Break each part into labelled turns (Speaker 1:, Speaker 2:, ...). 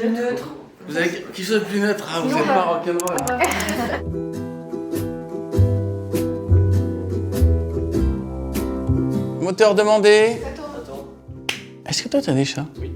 Speaker 1: neutre.
Speaker 2: Vous avez quelque chose de plus neutre, hein, vous êtes pas rock'n'roll. Moteur demandé. Est-ce que toi tu as des chats? Oui.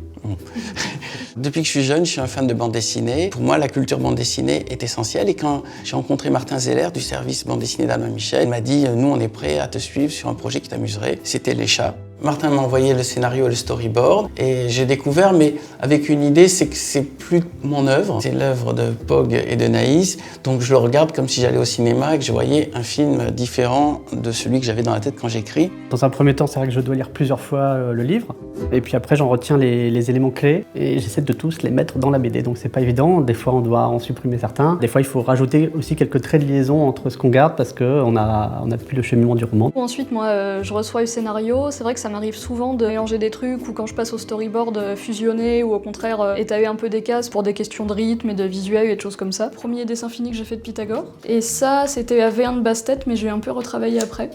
Speaker 2: Depuis que je suis jeune, je suis un fan de bande dessinée. Pour moi, la culture bande dessinée est essentielle. Et quand j'ai rencontré Martin Zeller du service bande dessinée d'Albin Michel, il m'a dit « Nous, on est prêts à te suivre sur un projet qui t'amuserait ». C'était les chats. Martin m'a envoyé le scénario et le storyboard et j'ai découvert, mais avec une idée, c'est que c'est plus mon œuvre, c'est l'œuvre de Pog et de Naïs, donc je le regarde comme si j'allais au cinéma et que je voyais un film différent de celui que j'avais dans la tête quand j'écris.
Speaker 3: Dans un premier temps, c'est vrai que je dois lire plusieurs fois le livre, et puis après j'en retiens les éléments clés et j'essaie de tous les mettre dans la BD, donc c'est pas évident, des fois on doit en supprimer certains, des fois il faut rajouter aussi quelques traits de liaison entre ce qu'on garde parce qu'on a plus le cheminement du roman.
Speaker 4: Ensuite, moi, je reçois le scénario, c'est vrai que ça m'arrive souvent de mélanger des trucs ou quand je passe au storyboard fusionner ou au contraire étaler un peu des cases pour des questions de rythme et de visuel et de choses comme ça. Premier dessin fini que j'ai fait de Pythagore. Et ça, c'était à V1 de basse-tête, mais j'ai un peu retravaillé après.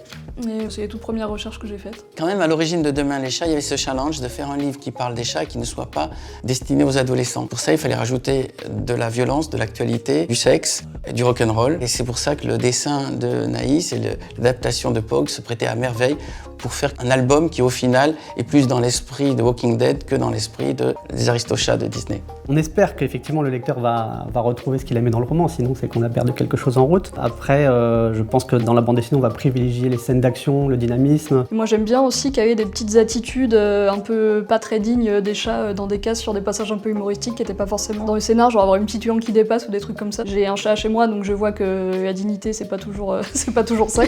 Speaker 4: Et c'est les toutes premières recherches que j'ai faites.
Speaker 2: Quand même, à l'origine de Demain les chats, il y avait ce challenge de faire un livre qui parle des chats et qui ne soit pas destiné aux adolescents. Pour ça, il fallait rajouter de la violence, de l'actualité, du sexe, et du rock'n'roll. Et c'est pour ça que le dessin de Naïs et l'adaptation de Pog se prêtaient à merveille pour faire un album qui, au final, est plus dans l'esprit de Walking Dead que dans l'esprit des Aristochats de Disney.
Speaker 3: On espère qu'effectivement le lecteur va retrouver ce qu'il aimait dans le roman, sinon c'est qu'on a perdu quelque chose en route. Après, je pense que dans la bande dessinée, on va privilégier les scènes d'action, le dynamisme.
Speaker 4: Moi j'aime bien aussi qu'il y ait des petites attitudes un peu pas très dignes des chats dans des cases sur des passages un peu humoristiques qui n'étaient pas forcément dans le scénar, genre avoir une petite langue qui dépasse ou des trucs comme ça. J'ai un chat chez moi donc je vois que la dignité c'est pas toujours ça.